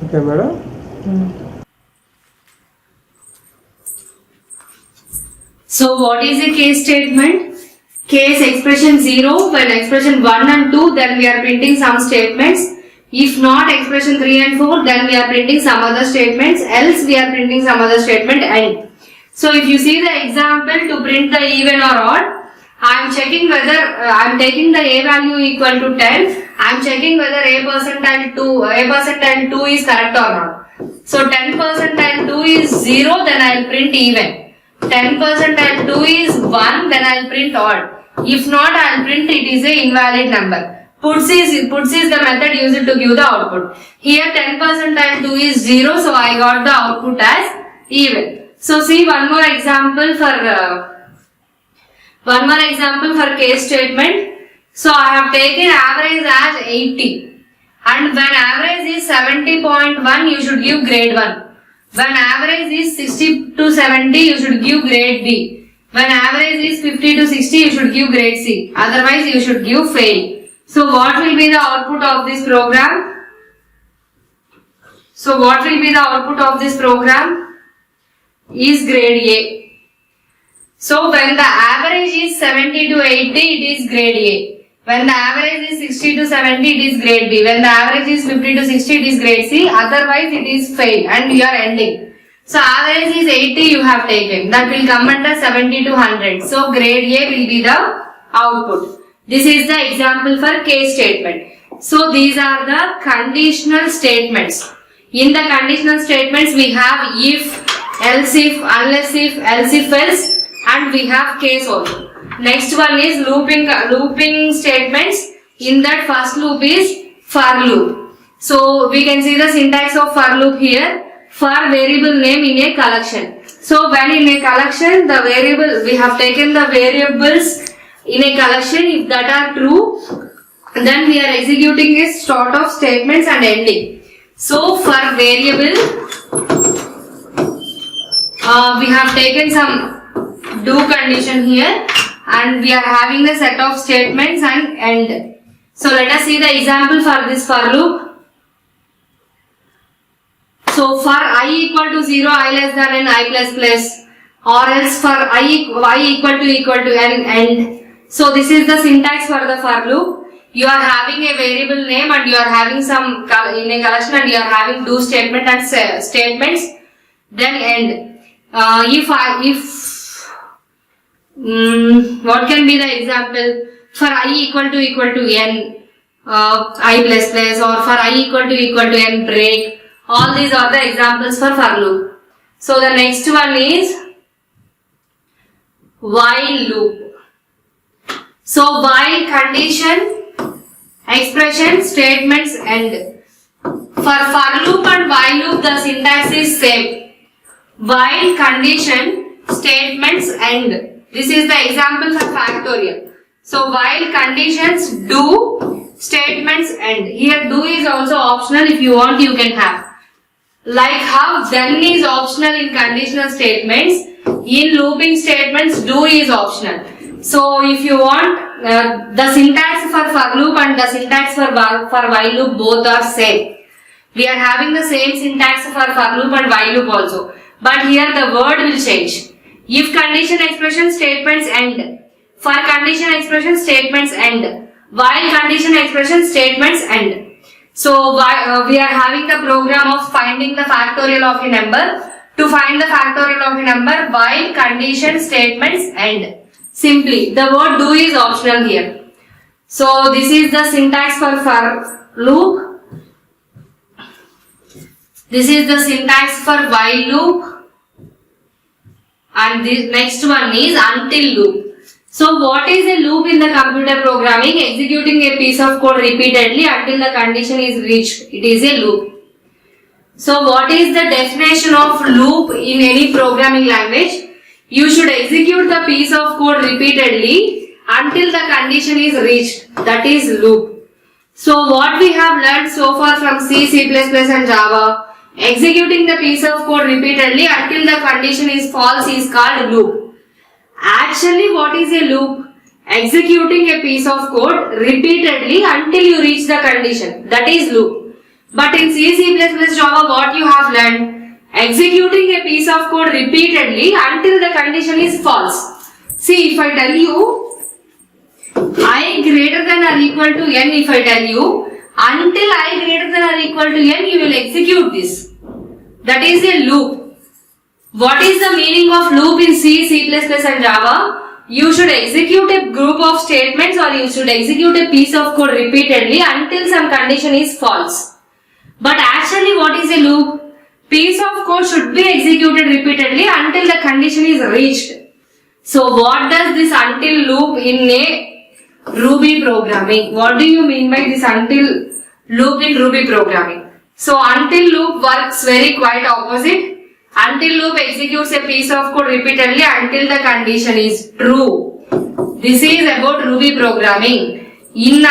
Okay, madam. So what is a case statement? Case expression 0, when expression 1 and 2, then we are printing some statements. If not expression 3 and 4, then we are printing some other statements, else we are printing some other statement and. So if you see the example to print the even or odd, I am checking whether I am taking the a value equal to 10, I am checking whether a percentile 2 is correct or not. So 10 percentile 2 is 0, then I will print even. 10 percentile 2 is 1, then I will print odd. If not, I will print it is a invalid number. Puts is the method used to give the output. Here 10 percentile 2 is 0, so I got the output as even. So see one more example for case statement. So I have taken average as 80, and when average is 70.1, you should give grade 1. When average is 60 to 70, you should give grade B. When average is 50 to 60, you should give grade C. Otherwise, you should give fail. So what will be the output of this program? Is grade A. So when the average is 70 to 80, it is grade A. When the average is 60 to 70, it is grade B. When the average is 50 to 60, it is grade C. Otherwise, it is fail and you are ending. So average is 80 you have taken. That will come under 70 to 100. So grade A will be the output. This is the example for case statement. So these are the conditional statements. In the conditional statements, we have if, else if, unless if, else if else, and we have case also. Next one is looping statements. In that first loop is for loop. So we can see the syntax of for loop here. For variable name in a collection. So when in a collection, the variable, we have taken the variables in a collection. If that are true, then we are executing a sort of statements and ending. So for variable, we have taken some do condition here, and we are having a set of statements and end. So let us see the example for this for loop. So for I equal to 0, I less than n, I plus plus, or else for y equal to n, end. So this is the syntax for the for loop. You are having a variable name and you are having some in a collection and you are having do statement and statements, then end. What can be the example? For I equal to n, I plus plus, or for I equal to n, break. All these are the examples for loop. So the next one is while loop. So while condition, expression, statements, end. For loop and while loop, the syntax is same. While condition, statements, end. This is the example for factorial. So while conditions do, statements, end. Here do is also optional. If you want, you can have. Like how then is optional in conditional statements, in looping statements do is optional. So if you want, the syntax for loop and the syntax for while loop both are same. We are having the same syntax for loop and while loop also. But here the word will change. If condition expression statements end. For condition expression statements end. While condition expression statements end. So we are having the program of finding the factorial of a number. To find the factorial of a number, while condition statements end. Simply, the word do is optional here. So this is the syntax for loop. This is the syntax for while loop. And this next one is until loop. So what is a loop in the computer programming? Executing a piece of code repeatedly until the condition is reached. It is a loop. So what is the definition of loop in any programming language? You should execute the piece of code repeatedly until the condition is reached. That is loop. So what we have learned so far from C, C++ and Java, executing the piece of code repeatedly until the condition is false is called loop. Actually, what is a loop? Executing a piece of code repeatedly until you reach the condition. That is loop. But in C, Java, what you have learned? Executing a piece of code repeatedly until the condition is false. See, if I tell you I greater than or equal to n, if I tell you until I greater than or equal to n, you will execute this. That is a loop. What is the meaning of loop in C, and Java? You should execute a group of statements or you should execute a piece of code repeatedly until some condition is false. But actually, what is a loop? Piece of code should be executed repeatedly until the condition is reached. So what does this until loop in a Ruby programming? What do you mean by this until loop in Ruby programming? So until loop works very quite opposite. Until loop executes a piece of code repeatedly until the condition is true. This is about Ruby programming. In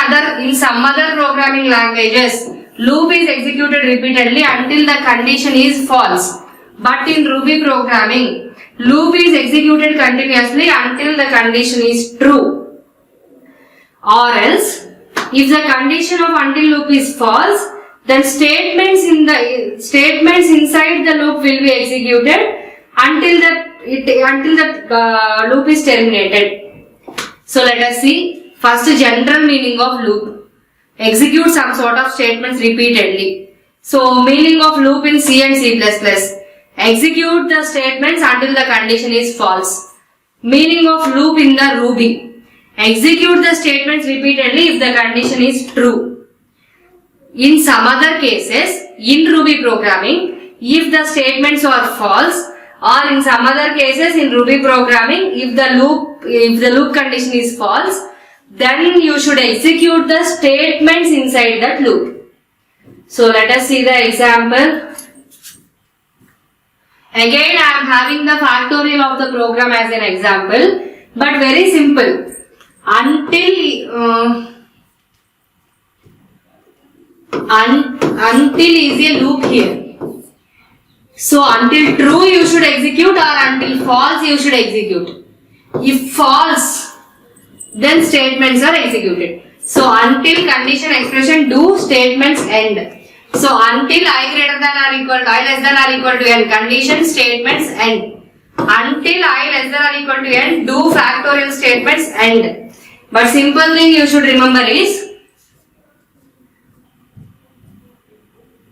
some other programming languages, loop is executed repeatedly until the condition is false. But in Ruby programming, loop is executed continuously until the condition is true. Or else, if the condition of until loop is false, then statements inside the loop will be executed until the loop is terminated. So let us see first general meaning of loop. Execute some sort of statements repeatedly. So meaning of loop in C and C++. Execute the statements until the condition is false. Meaning of loop in the Ruby. Execute the statements repeatedly if the condition is true. In some other cases, in Ruby programming, if the statements are false, or in some other cases in Ruby programming, if the loop condition is false, then you should execute the statements inside that loop. So let us see the example. Again, I am having the factorial of the program as an example, but very simple. Until is a loop here. So until true you should execute or until false you should execute. If false, then statements are executed. So until condition expression do, statements end. So until I greater than or equal to I less than or equal to n, condition statements end. Until I less than or equal to n, do factorial statements end. But simple thing you should remember is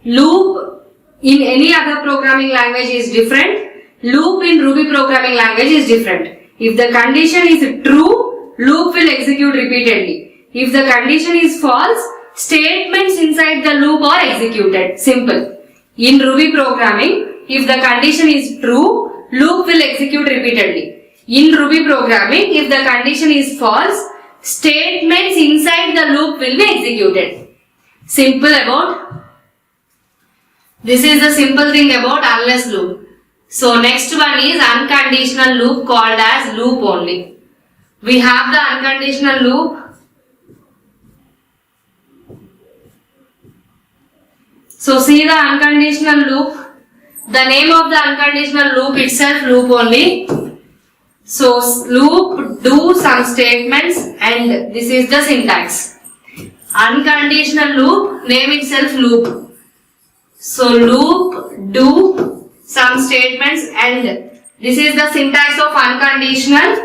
loop in any other programming language is different. Loop in Ruby programming language is different. If the condition is true, loop will execute repeatedly. If the condition is false, statements inside the loop are executed. Simple. In Ruby programming, if the condition is true, loop will execute repeatedly. In Ruby programming, if the condition is false, statements inside the loop will be executed. Simple about. This is the simple thing about unless loop. So next one is unconditional loop called as loop only. We have the unconditional loop. So see the unconditional loop. The name of the unconditional loop itself loop only. So loop do some statements and this is the syntax. Unconditional loop, name itself loop. So loop do some statements and this is the syntax of unconditional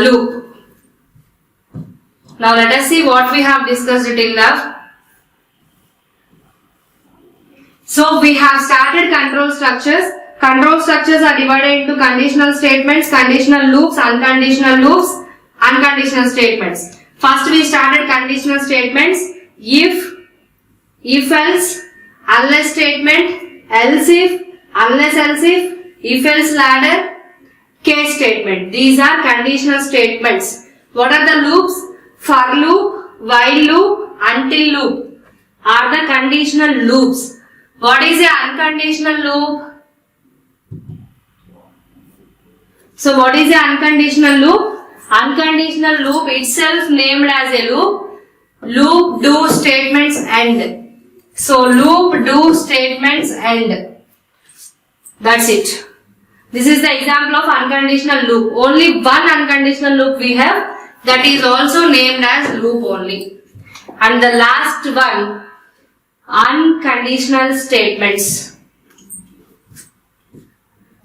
loop. Now let us see what we have discussed till now. So we have started control structures. Control structures are divided into conditional statements, conditional loops, unconditional statements. First we started conditional statements. If else, unless statement, else if, unless else if else ladder, case statement. These are conditional statements. What are the loops? For loop, while loop, until loop are the conditional loops. What is a unconditional loop? So what is a unconditional loop? Unconditional loop itself named as a loop. Loop do statements end. So loop do statements end. That's it. This is the example of unconditional loop. Only one unconditional loop we have, that is also named as loop only. And the last one, unconditional statements.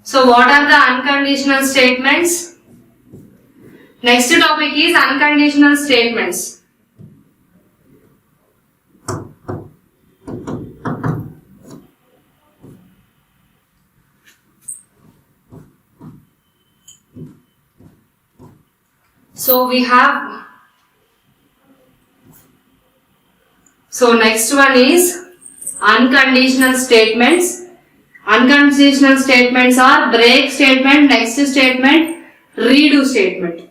So what are the unconditional statements? Next topic is unconditional statements. So next one is unconditional statements. Unconditional statements are break statement, next statement, redo statement.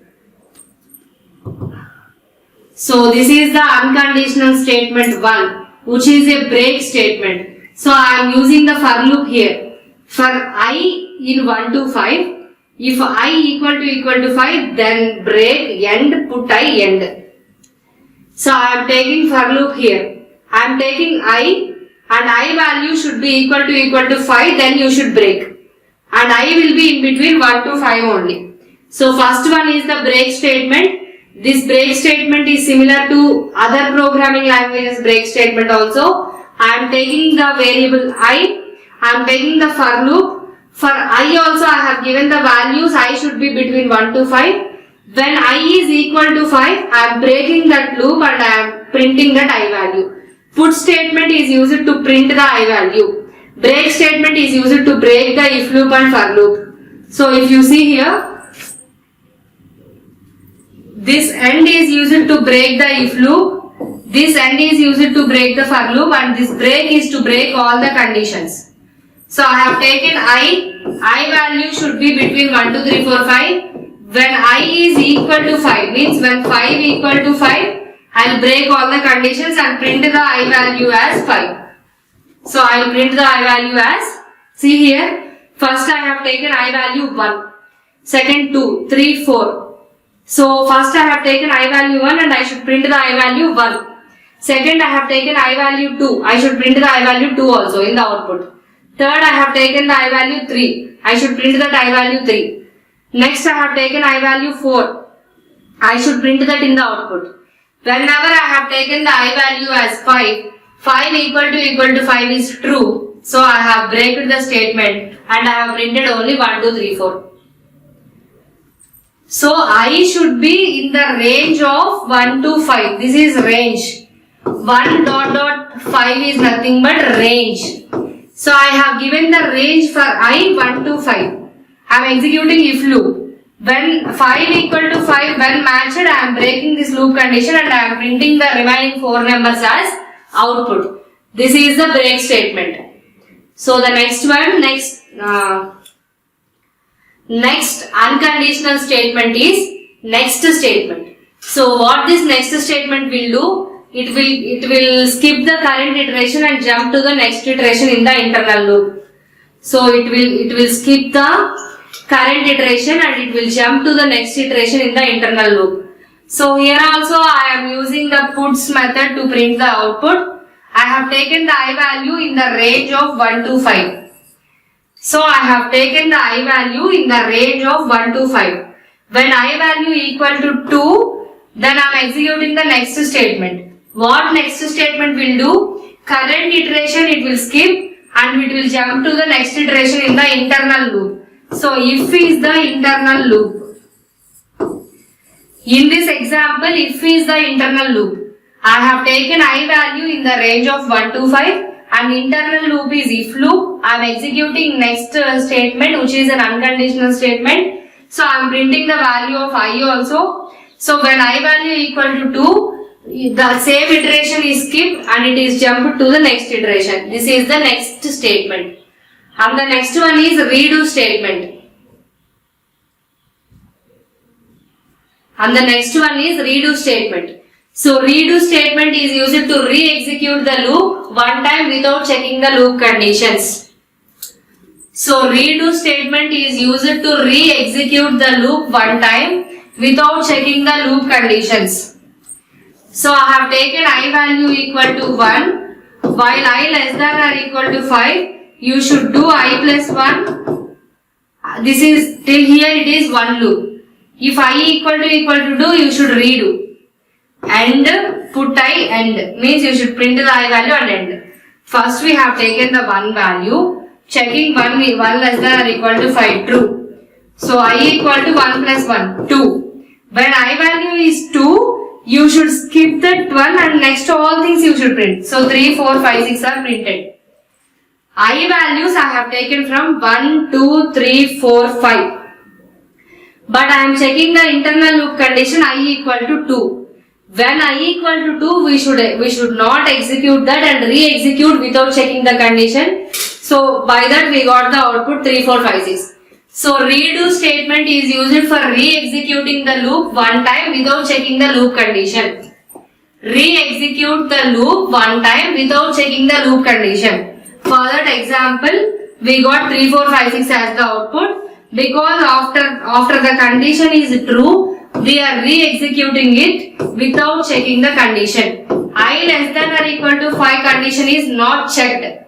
So this is the unconditional statement 1, which is a break statement. So I am using the for loop here. For I in 1 to 5, if I equal to 5, then break, end, put I, end. So I am taking for loop here. I am taking I, and I value should be equal to 5, then you should break. And I will be in between 1 to 5 only. So first one is the break statement. This break statement is similar to other programming languages break statement also. I am taking the variable I am taking the for loop. For I also I have given the values, I should be between 1 to 5. When I is equal to 5, I am breaking that loop and I am printing that I value. Put statement is used to print the I value. Break statement is used to break the if loop and for loop. So if you see here, this end is used to break the if loop, this end is used to break the for loop, and this break is to break all the conditions. So I have taken I value should be between 1, 2, 3, 4, 5. When I is equal to 5, means when 5 equal to 5, I will break all the conditions and print the I value as 5. So I will print the I value as, see here, first I have taken I value 1, second 2, 3, 4. So first I have taken I value 1 and I should print the I value 1. Second I have taken I value 2, I should print the I value 2 also in the output. Third I have taken the I value 3, I should print that I value 3. Next I have taken I value 4, I should print that in the output. Whenever I have taken the I value as 5, 5 equal to 5 is true. So I have breaked the statement and I have printed only 1, 2, 3, 4. So I should be in the range of 1 to 5. This is range. 1.5 is nothing but range. So I have given the range for I 1 to 5. I am executing if loop. When 5 equal to 5, when matched, I am breaking this loop condition and I am printing the remaining 4 numbers as output. This is the break statement. So the next one, next unconditional statement is next statement. So what this next statement will do? It will skip the current iteration and jump to the next iteration in the internal loop. So it will skip the current iteration and it will jump to the next iteration in the internal loop. So here also I am using the puts method to print the output. I have taken the I value in the range of 1 to 5. So I have taken the I value in the range of 1 to 5. When I value equal to 2, then I am executing the next statement. What next statement will do? Current iteration it will skip and it will jump to the next iteration in the internal loop. So if is the internal loop. In this example, if is the internal loop. I have taken I value in the range of 1 to 5 and internal loop is if loop. I am executing next statement which is an unconditional statement. So I am printing the value of I also. So when I value equal to 2, the same iteration is skipped and it is jumped to the next iteration. This is the next statement. And the next one is redo statement. And the next one is redo statement. So redo statement is used to re-execute the loop one time without checking the loop conditions. So redo statement is used to re-execute the loop one time without checking the loop conditions. So I have taken I value equal to 1, while I less than or equal to 5, you should do I plus 1. This is, till here it is one loop. If I equal to 2, you should redo. And put I end, means you should print the I value and end. First we have taken the 1 value, checking 1 less than or equal to 5, true. So I equal to 1 plus 1, 2. When I value is 2, you should skip that 1 and next to all things you should print. So 3, 4, 5, 6 are printed. I values I have taken from 1, 2, 3, 4, 5. But I am checking the internal loop condition I equal to 2. When I equal to 2, we should not execute that and re-execute without checking the condition. So by that we got the output 3, 4, 5, 6. So redo statement is used for re-executing the loop one time without checking the loop condition. Re-execute the loop one time without checking the loop condition. For that example, we got 3, 4, 5, 6 as the output. Because after the condition is true, we are re-executing it without checking the condition. I less than or equal to 5 condition is not checked.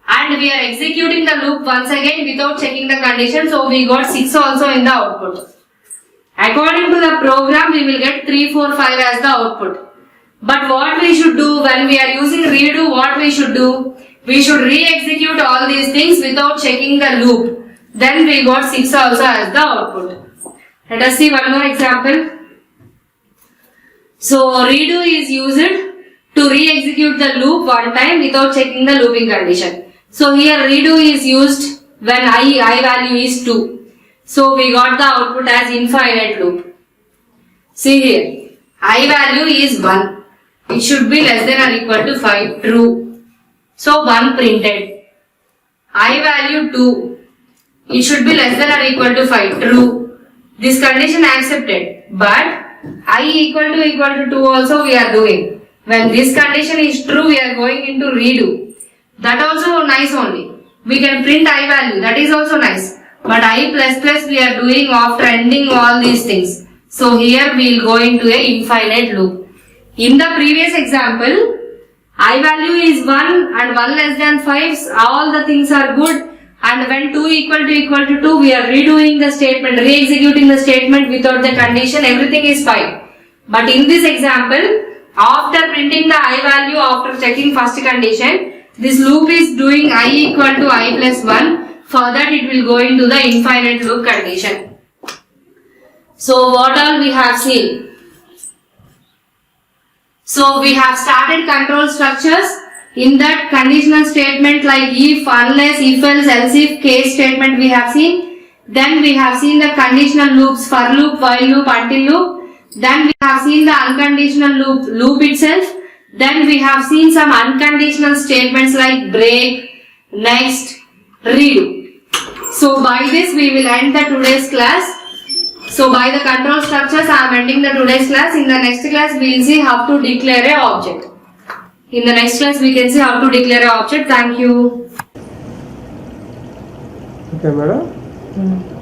And we are executing the loop once again without checking the condition. So we got 6 also in the output. According to the program, we will get 3, 4, 5 as the output. But what we should do when we are using redo, what we should do? We should re-execute all these things without checking the loop. Then we got 6 also as the output. Let us see one more example. So redo is used to re-execute the loop one time without checking the looping condition. So here redo is used when I value is 2. So we got the output as infinite loop. See here, I value is 1. It should be less than or equal to 5, true. So 1 printed. I value 2. It should be less than or equal to 5, true. This condition accepted, but I equal to 2 also we are doing. When this condition is true, we are going into redo. That also nice only. We can print I value, that is also nice. But I plus plus we are doing after ending all these things. So here we will go into a infinite loop. In the previous example, I value is 1 and 1 less than 5, all the things are good. And when 2 equal to 2, we are redoing the statement, re-executing the statement without the condition, everything is fine. But in this example, after printing the I value after checking first condition, this loop is doing I equal to I plus 1. For that it will go into the infinite loop condition. So what all we have seen? So we have started control structures. In that conditional statement like if, unless, if else, else if, case statement we have seen. Then we have seen the conditional loops, for loop, while loop, until loop. Then we have seen the unconditional loop itself. Then we have seen some unconditional statements like break, next, redo. So by this we will end the today's class. So by the control structures I am ending the today's class. In the next class we will see how to declare an object. In the next class, we can see how to declare an object. Thank you. Okay, madam.